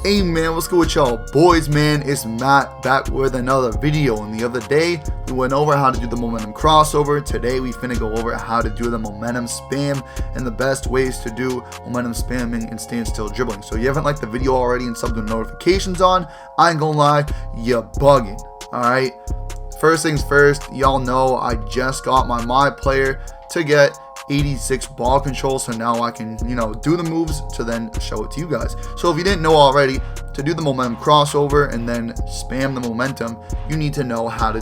Hey man, what's good with y'all boys, man? It's Matt back with another video. And the other day we went over how to do the momentum crossover. Today we finna go over how to do the momentum spam and the best ways to do momentum spamming and standstill dribbling. So if you haven't liked the video already and subbed with notifications on, I ain't gonna lie, you're bugging. Alright, first things first, y'all know I just got my MyPlayer to get 86 ball control, so now I can, do the moves to then show it to you guys. So if you didn't know already, to do the momentum crossover and then spam the momentum, you need to know how to,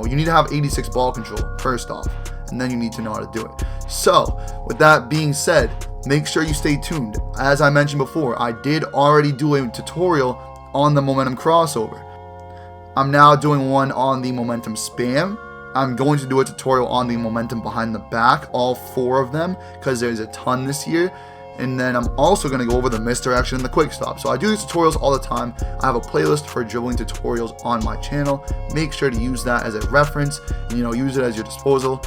you need to have 86 ball control first off, and then you need to know how to do it. So with that being said, make sure you stay tuned. As I mentioned before, I did already do a tutorial on the momentum crossover. I'm now doing one on the momentum spam. I'm going to do a tutorial on the momentum behind the back, all 4 of them, because there's a ton this year. And then I'm also going to go over the misdirection and the quick stop. So I do these tutorials all the time. I have a playlist for dribbling tutorials on my channel. Make sure to use that as a reference and, use it as your disposal.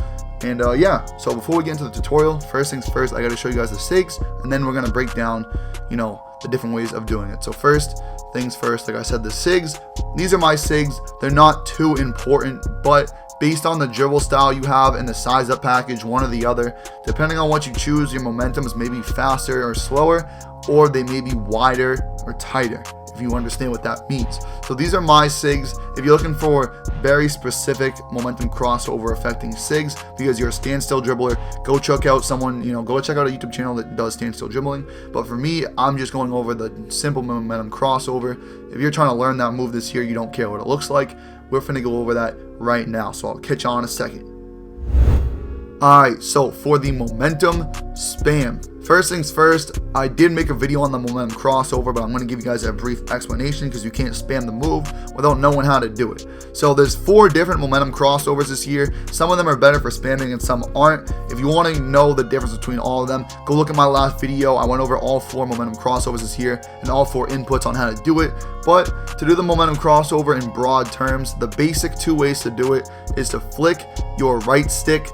And yeah, so before we get into the tutorial, first things first, I got to show you guys the SIGS, and then we're going to break down, the different ways of doing it. So first things first, like I said, the SIGS, these are my SIGS. They're not too important, but based on the dribble style you have and the size up package, one or the other, depending on what you choose, your momentum is maybe faster or slower, or they may be wider or tighter, if you understand what that means. So these are my SIGS. If you're looking for very specific momentum crossover affecting SIGS because you're a standstill dribbler, go check out someone, go check out a YouTube channel that does standstill dribbling. But for me, I'm just going over the simple momentum crossover. If you're trying to learn that move this year, you don't care what it looks like, we're finna go over that right now. So I'll catch you on in a second. Alright, so for the momentum spam, first things first, I did make a video on the momentum crossover, but I'm going to give you guys a brief explanation because you can't spam the move without knowing how to do it. So there's 4 different momentum crossovers this year. Some of them are better for spamming and some aren't. If you want to know the difference between all of them, go look at my last video. I went over all 4 momentum crossovers this year and all 4 inputs on how to do it. But to do the momentum crossover in broad terms, the basic 2 ways to do it is to flick your right stick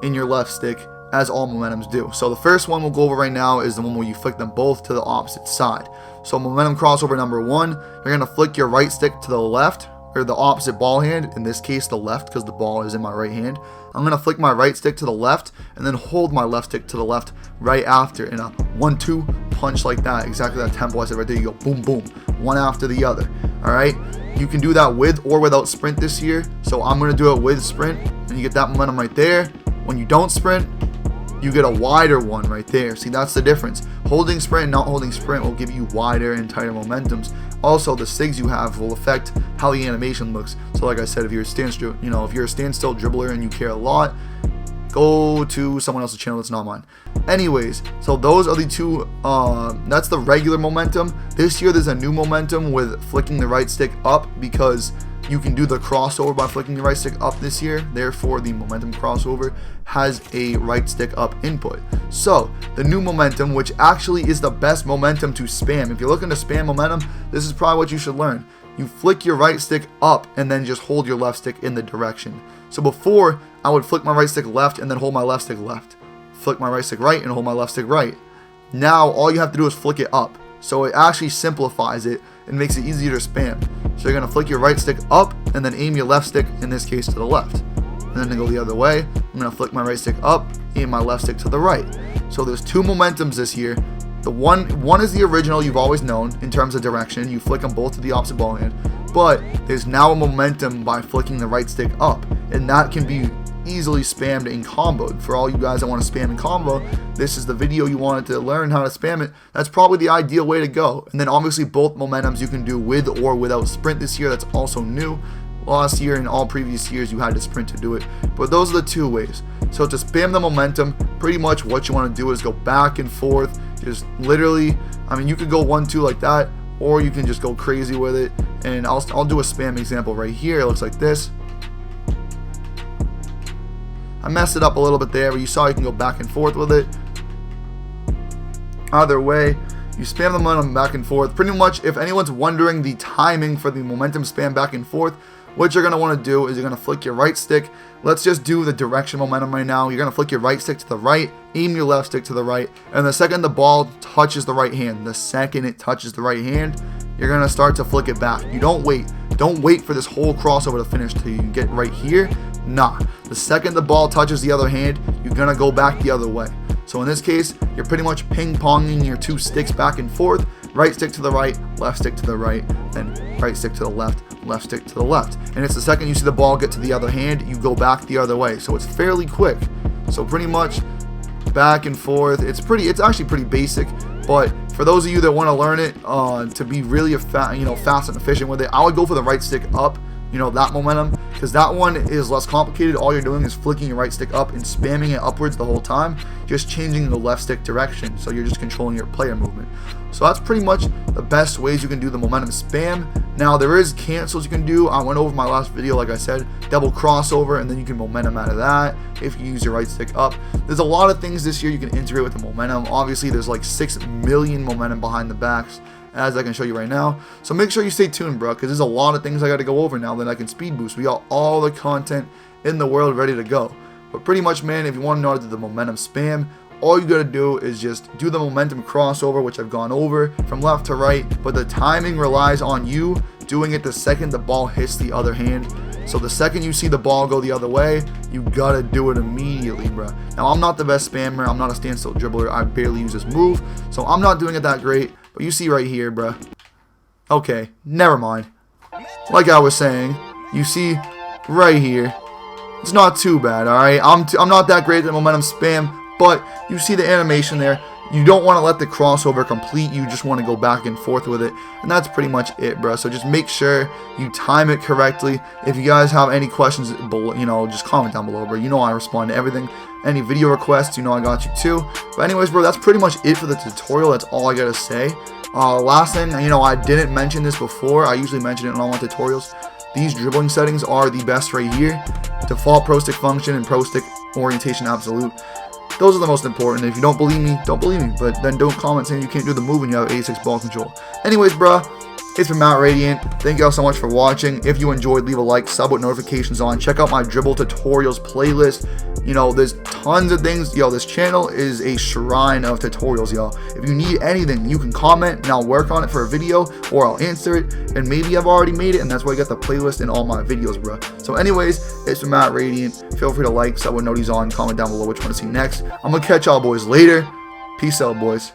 in your left stick, as all momentums do. So the first one we'll go over right now is the one where you flick them both to the opposite side. So momentum crossover number 1, you're going to flick your right stick to the left, or the opposite ball hand, in this case the left because the ball is in my right hand. I'm going to flick my right stick to the left and then hold my left stick to the left right after in a 1-2 punch like that, exactly that tempo I said right there. You go boom boom, one after the other. Alright, you can do that with or without sprint this year, so I'm going to do it with sprint, and you get that momentum right there. When you don't sprint, you get a wider one right there. See, that's the difference. Holding sprint and not holding sprint will give you wider and tighter momentums. Also, the SIGS you have will affect how the animation looks. So like I said, if you're a standstill, if you're a standstill dribbler and you care a lot, go to someone else's channel that's not mine. Anyways, so those are the 2, that's the regular momentum. This year there's a new momentum with flicking the right stick up because you can do the crossover by flicking the right stick up this year. Therefore, the momentum crossover has a right stick up input. So the new momentum, which actually is the best momentum to spam. If you're looking to spam momentum, this is probably what you should learn. You flick your right stick up and then just hold your left stick in the direction. So before, I would flick my right stick left and then hold my left stick left. Flick my right stick right and hold my left stick right. Now all you have to do is flick it up. So it actually simplifies it and makes it easier to spam. So you're going to flick your right stick up and then aim your left stick, in this case, to the left. And then to go the other way, I'm going to flick my right stick up, aim my left stick to the right. So there's 2 momentums this year. The one is the original you've always known in terms of direction. You flick them both to the opposite ball hand. But there's now a momentum by flicking the right stick up. And that can be easily spammed in combo. For all you guys that want to spam in combo, this is the video you wanted to learn how to spam it. That's probably the ideal way to go. And then obviously both momentums you can do with or without sprint this year. That's also new. Last year and all previous years you had to sprint to do it, but those are the 2 ways. So to spam the momentum, pretty much what you want to do is go back and forth, just literally, you could go 1-2 like that, or you can just go crazy with it. And I'll do a spam example right here. It looks like this. I messed it up a little bit there, but you saw you can go back and forth with it. Either way, you spam the momentum back and forth. Pretty much, if anyone's wondering the timing for the momentum spam back and forth, what you're going to want to do is you're going to flick your right stick. Let's just do the direction momentum right now. You're going to flick your right stick to the right, aim your left stick to the right, and the second the ball touches the right hand, the second it touches the right hand, you're gonna start to flick it back. You don't wait. Don't wait for this whole crossover to finish till you get right here. Nah. The second the ball touches the other hand, you're gonna go back the other way. So in this case, you're pretty much ping-ponging your two sticks back and forth. Right stick to the right, left stick to the right, then right stick to the left stick to the left. And it's the second you see the ball get to the other hand, you go back the other way. So it's fairly quick. So pretty much back and forth. It's actually pretty basic. But for those of you that want to learn it to be really fast and efficient with it, I would go for the right stick up. That momentum, because that one is less complicated. All you're doing is flicking your right stick up and spamming it upwards the whole time, just changing the left stick direction. So you're just controlling your player movement. So that's pretty much the best ways you can do the momentum spam. Now there is cancels you can do. I went over my last video, like I said, double crossover, and then you can momentum out of that if you use your right stick up. There's a lot of things this year you can integrate with the momentum. Obviously there's like 6 million momentum behind the backs, as I can show you right now. So make sure you stay tuned, bro, because there's a lot of things I got to go over now that I can speed boost. We got all the content in the world ready to go. But pretty much, man, if you want to know how to do the momentum spam, all you got to do is just do the momentum crossover, which I've gone over from left to right, but the timing relies on you doing it the second the ball hits the other hand. So the second you see the ball go the other way, you gotta do it immediately, bro. Now, I'm not the best spammer. I'm not a standstill dribbler. I barely use this move, so I'm not doing it that great. But you see right here, bruh. Okay, never mind. Like I was saying, you see right here. It's not too bad, alright? I'm not that great at momentum spam, but you see the animation there. You don't want to let the crossover complete. You just want to go back and forth with it. And that's pretty much it, bro. So just make sure you time it correctly. If you guys have any questions, just comment down below, bro. I respond to everything. Any video requests, I got you too. But anyways, bro, that's pretty much it for the tutorial. That's all I got to say. Last thing, I didn't mention this before. I usually mention it in all my tutorials. These dribbling settings are the best right here. Default pro stick function and pro stick orientation absolute. Those are the most important. If you don't believe me, don't believe me. But then don't comment saying you can't do the move and you have 86 ball control. Anyways, bruh, it's been MattRadiant. Thank you all so much for watching. If you enjoyed, leave a like, sub with notifications on. Check out my dribble tutorials playlist. There's tons of things. Yo, this channel is a shrine of tutorials, y'all. If you need anything, you can comment and I'll work on it for a video or I'll answer it. And maybe I've already made it, and that's why I got the playlist in all my videos, bro. So anyways, it's been MattRadiant. Feel free to like, sub with noties on, comment down below which one to see next. I'm gonna catch y'all boys later. Peace out, boys.